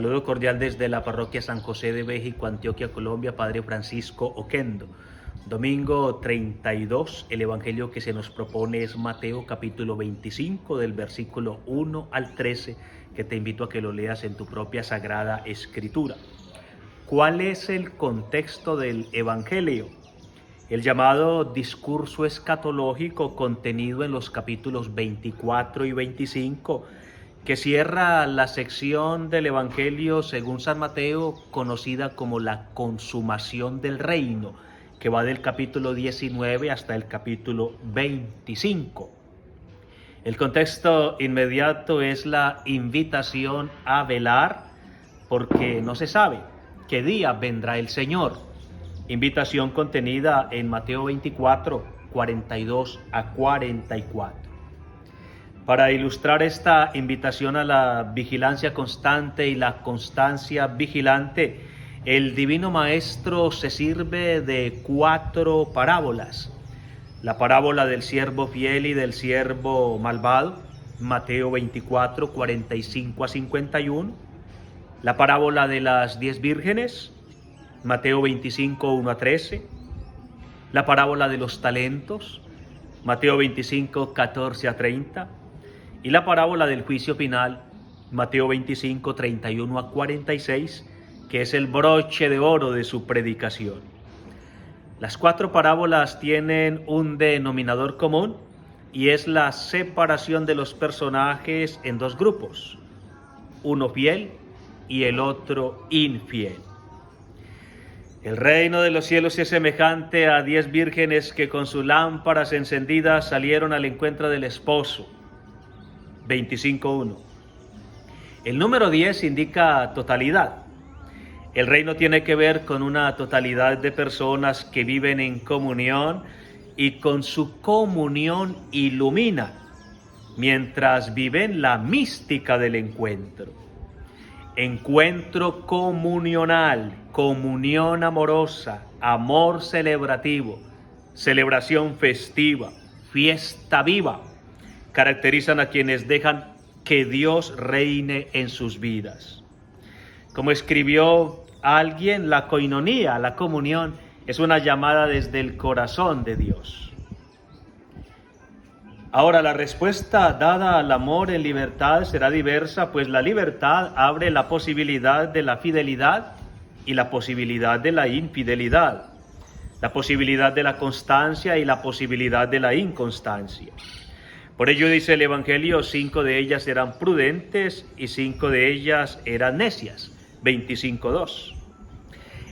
Saludo cordial desde la parroquia San José de México, Antioquia, Colombia, Padre Francisco Oquendo. Domingo 32, el evangelio que se nos propone es Mateo capítulo 25 del versículo 1 al 13, que te invito a que lo leas en tu propia Sagrada Escritura. ¿Cuál es el contexto del evangelio? El llamado discurso escatológico contenido en los capítulos 24 y 25, que cierra la sección del Evangelio según San Mateo, conocida como la consumación del reino, que va del capítulo 19 hasta el capítulo 25. El contexto inmediato es la invitación a velar, porque no se sabe qué día vendrá el Señor. Invitación contenida en Mateo 24, 42 a 44. Para ilustrar esta invitación a la vigilancia constante y la constancia vigilante, el Divino Maestro se sirve de 4 parábolas. La parábola del siervo fiel y del siervo malvado, Mateo 24, 45 a 51. La parábola de las 10 vírgenes, Mateo 25, 1 a 13. La parábola de los talentos, Mateo 25, 14 a 30. Y la parábola del juicio final, Mateo 25, 31 a 46, que es el broche de oro de su predicación. Las 4 parábolas tienen un denominador común y es la separación de los personajes en 2 grupos, uno fiel y el otro infiel. El reino de los cielos es semejante a 10 vírgenes que con sus lámparas encendidas salieron al encuentro del esposo. 25.1. El número 10 indica totalidad. El reino tiene que ver con una totalidad de personas que viven en comunión y con su comunión iluminan, mientras viven la mística del encuentro. Encuentro comunional, comunión amorosa, amor celebrativo, celebración festiva, fiesta viva, caracterizan a quienes dejan que Dios reine en sus vidas. Como escribió alguien, la coinonía, la comunión, es una llamada desde el corazón de Dios. Ahora, la respuesta dada al amor en libertad será diversa, pues la libertad abre la posibilidad de la fidelidad y la posibilidad de la infidelidad, la posibilidad de la constancia y la posibilidad de la inconstancia. Por ello dice el Evangelio, 5 de ellas eran prudentes y 5 de ellas eran necias, 25.2.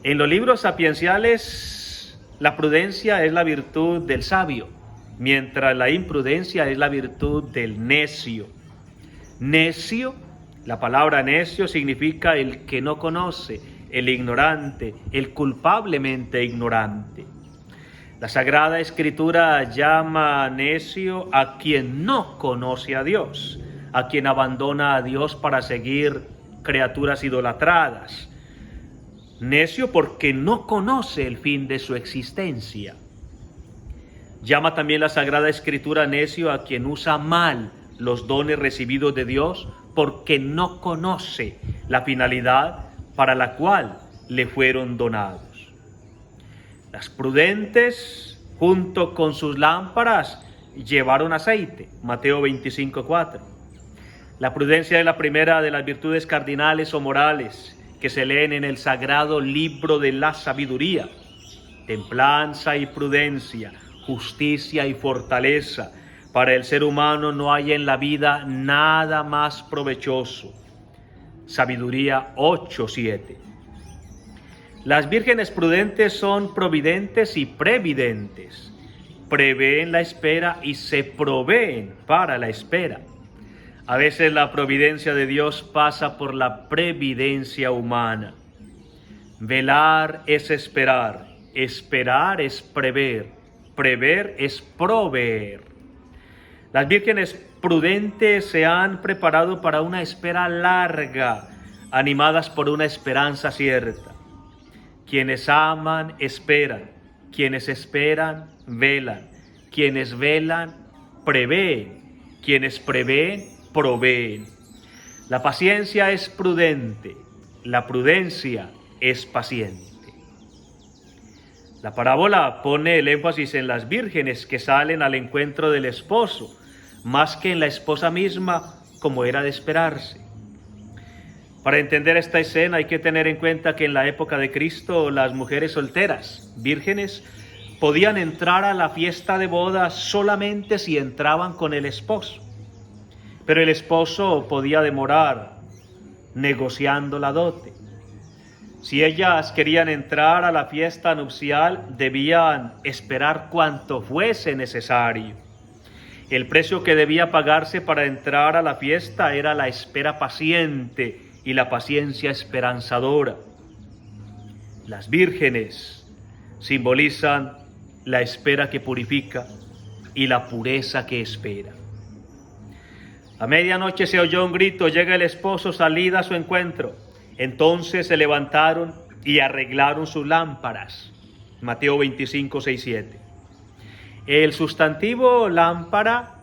En los libros sapienciales, la prudencia es la virtud del sabio, mientras la imprudencia es la virtud del necio. Necio, la palabra necio significa el que no conoce, el ignorante, el culpablemente ignorante. La Sagrada Escritura llama necio a quien no conoce a Dios, a quien abandona a Dios para seguir criaturas idolatradas. Necio porque no conoce el fin de su existencia. Llama también la Sagrada Escritura necio a quien usa mal los dones recibidos de Dios porque no conoce la finalidad para la cual le fueron donados. Las prudentes, junto con sus lámparas, llevaron aceite. Mateo 25:4. La prudencia es la primera de las virtudes cardinales o morales que se leen en el sagrado libro de la sabiduría. Templanza y prudencia, justicia y fortaleza. Para el ser humano no hay en la vida nada más provechoso. Sabiduría 8:7. Las vírgenes prudentes son providentes y previdentes. Prevén la espera y se proveen para la espera. A veces la providencia de Dios pasa por la previdencia humana. Velar es esperar, esperar es prever, prever es proveer. Las vírgenes prudentes se han preparado para una espera larga, animadas por una esperanza cierta. Quienes aman, esperan. Quienes esperan, velan. Quienes velan, prevén. Quienes prevén, proveen. La paciencia es prudente. La prudencia es paciente. La parábola pone el énfasis en las vírgenes que salen al encuentro del esposo, más que en la esposa misma, como era de esperarse. Para entender esta escena hay que tener en cuenta que en la época de Cristo las mujeres solteras, vírgenes, podían entrar a la fiesta de bodas solamente si entraban con el esposo. Pero el esposo podía demorar negociando la dote. Si ellas querían entrar a la fiesta nupcial, debían esperar cuanto fuese necesario. El precio que debía pagarse para entrar a la fiesta era la espera paciente y la paciencia esperanzadora. Las vírgenes simbolizan la espera que purifica y la pureza que espera. A medianoche se oyó un grito, llega el esposo, salid a su encuentro. Entonces se levantaron y arreglaron sus lámparas. Mateo 25, 6, 7. El sustantivo lámpara,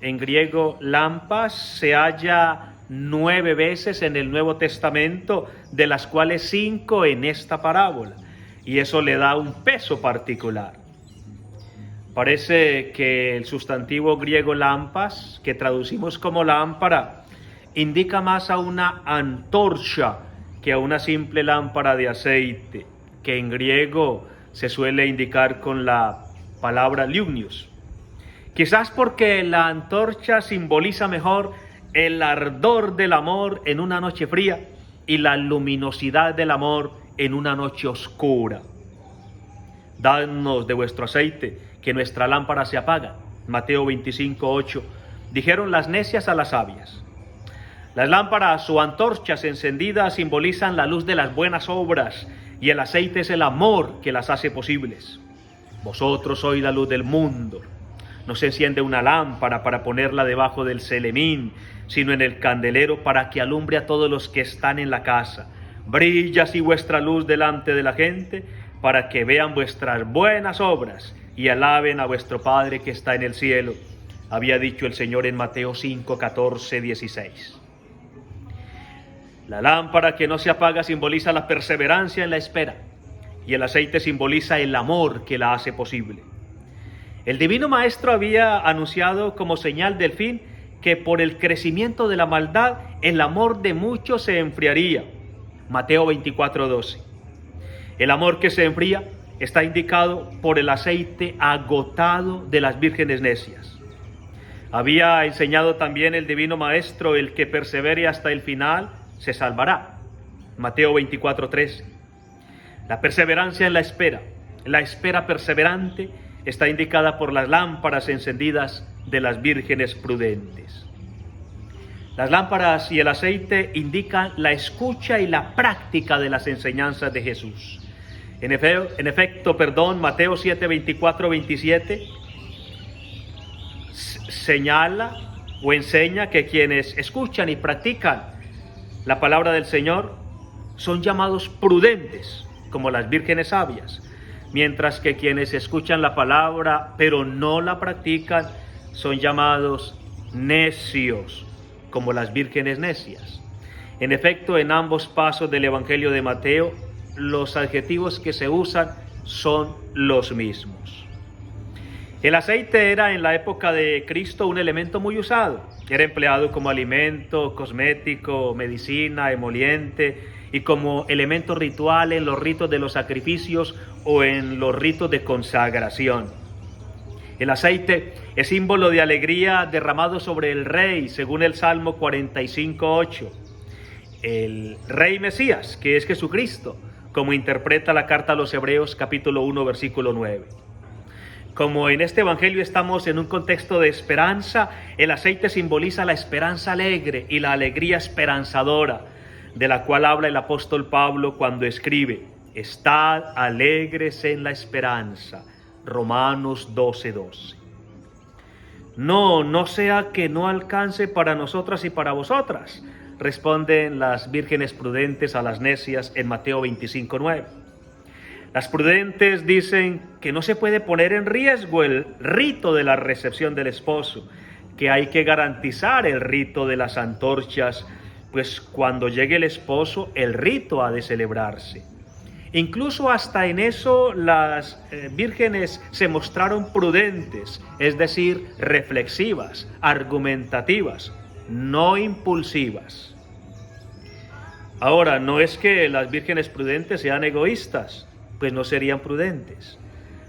en griego lampas, se halla 9 veces en el Nuevo Testamento, de las cuales 5 en esta parábola, y eso le da un peso particular. Parece que el sustantivo griego lampas, que traducimos como lámpara, indica más a una antorcha que a una simple lámpara de aceite, que en griego se suele indicar con la palabra liumnios. Quizás porque la antorcha simboliza mejor el ardor del amor en una noche fría y la luminosidad del amor en una noche oscura. Dadnos de vuestro aceite, que nuestra lámpara se apaga. Mateo 25, 8. Dijeron las necias a las sabias. Las lámparas o antorchas encendidas simbolizan la luz de las buenas obras, y el aceite es el amor que las hace posibles. Vosotros sois la luz del mundo. No se enciende una lámpara para ponerla debajo del celemín, sino en el candelero, para que alumbre a todos los que están en la casa. Brilla así vuestra luz delante de la gente, para que vean vuestras buenas obras y alaben a vuestro Padre que está en el cielo. Había dicho el Señor en Mateo 5, 14, 16. La lámpara que no se apaga simboliza la perseverancia en la espera, y el aceite simboliza el amor que la hace posible. El Divino Maestro había anunciado como señal del fin que por el crecimiento de la maldad el amor de muchos se enfriaría. Mateo 24, 12. El amor que se enfría está indicado por el aceite agotado de las vírgenes necias. Había enseñado también el Divino Maestro: el que persevere hasta el final se salvará. Mateo 24, 13. La perseverancia en la espera perseverante, está indicada por las lámparas encendidas de las vírgenes prudentes. Las lámparas y el aceite indican la escucha y la práctica de las enseñanzas de Jesús. En efecto, Mateo 7, 24, 27 señala o enseña que quienes escuchan y practican la palabra del Señor son llamados prudentes, como las vírgenes sabias, mientras que quienes escuchan la palabra pero no la practican son llamados necios, como las vírgenes necias. En efecto, en ambos pasos del Evangelio de Mateo, los adjetivos que se usan son los mismos. El aceite era en la época de Cristo un elemento muy usado. Era empleado como alimento, cosmético, medicina, emoliente y como elemento ritual en los ritos de los sacrificios o en los ritos de consagración. El aceite es símbolo de alegría derramado sobre el Rey, según el Salmo 45, 8. El Rey Mesías, que es Jesucristo, como interpreta la carta a los Hebreos capítulo 1, versículo 9. Como en este evangelio estamos en un contexto de esperanza, el aceite simboliza la esperanza alegre y la alegría esperanzadora, de la cual habla el apóstol Pablo cuando escribe: estad alegres en la esperanza. Romanos 12, 12. No sea que no alcance para nosotras y para vosotras, responden las vírgenes prudentes a las necias en Mateo 25, 9. Las prudentes dicen que no se puede poner en riesgo el rito de la recepción del esposo, que hay que garantizar el rito de las antorchas pues cuando llegue el esposo, el rito ha de celebrarse. Incluso hasta en eso las vírgenes se mostraron prudentes, es decir, reflexivas, argumentativas, no impulsivas. Ahora, no es que las vírgenes prudentes sean egoístas, pues no serían prudentes.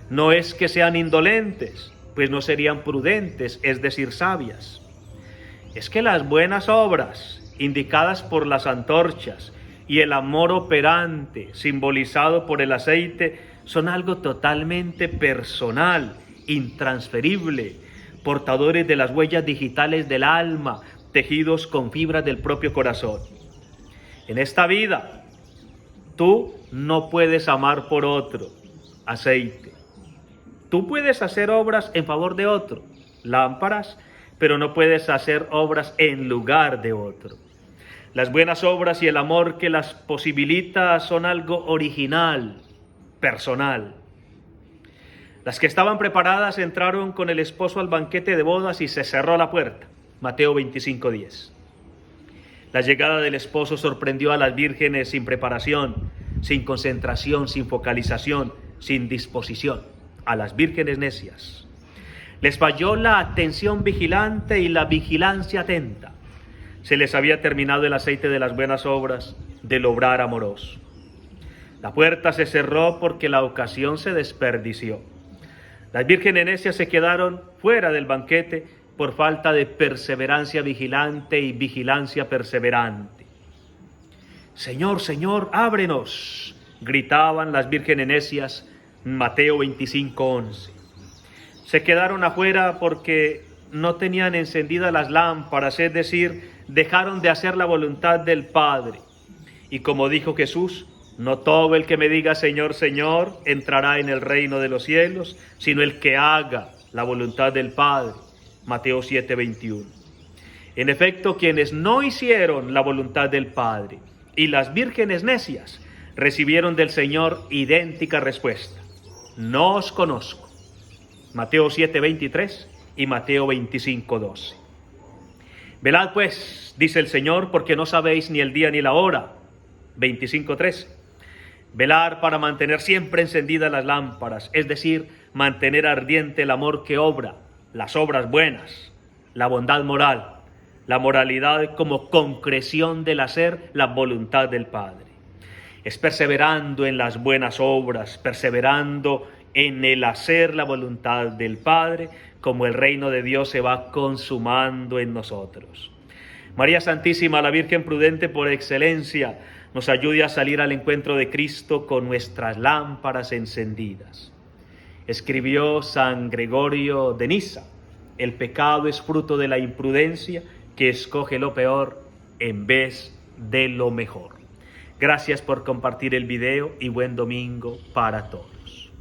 No es que sean indolentes, pues no serían prudentes, es decir, sabias. Es que las buenas obras, indicadas por las antorchas, y el amor operante, simbolizado por el aceite, son algo totalmente personal, intransferible, portadores de las huellas digitales del alma, tejidos con fibras del propio corazón. En esta vida, tú no puedes amar por otro, aceite. Tú puedes hacer obras en favor de otro, lámparas, pero no puedes hacer obras en lugar de otro. Las buenas obras y el amor que las posibilita son algo original, personal. Las que estaban preparadas entraron con el esposo al banquete de bodas y se cerró la puerta. Mateo 25:10. La llegada del esposo sorprendió a las vírgenes sin preparación, sin concentración, sin focalización, sin disposición. A las vírgenes necias. Les falló la atención vigilante y la vigilancia atenta. Se les había terminado el aceite de las buenas obras, del obrar amoroso. La puerta se cerró porque la ocasión se desperdició. Las vírgenes necias se quedaron fuera del banquete por falta de perseverancia vigilante y vigilancia perseverante. Señor, Señor, ábrenos, gritaban las vírgenes necias, Mateo 25:11. Se quedaron afuera porque no tenían encendidas las lámparas, es decir, dejaron de hacer la voluntad del Padre. Y como dijo Jesús, no todo el que me diga Señor, Señor, entrará en el reino de los cielos, sino el que haga la voluntad del Padre. Mateo 7:21. En efecto, quienes no hicieron la voluntad del Padre y las vírgenes necias recibieron del Señor idéntica respuesta: no os conozco. Mateo 7:23 y Mateo 25:12. Velad pues, dice el Señor, porque no sabéis ni el día ni la hora. 25:3. Velar para mantener siempre encendidas las lámparas, es decir, mantener ardiente el amor que obra, las obras buenas, la bondad moral, la moralidad como concreción del hacer la voluntad del Padre. Es perseverando en las buenas obras, perseverando en el hacer la voluntad del Padre, como el reino de Dios se va consumando en nosotros. María Santísima, la Virgen prudente por excelencia, nos ayude a salir al encuentro de Cristo con nuestras lámparas encendidas. Escribió San Gregorio de Niza: el pecado es fruto de la imprudencia que escoge lo peor en vez de lo mejor. Gracias por compartir el video y buen domingo para todos.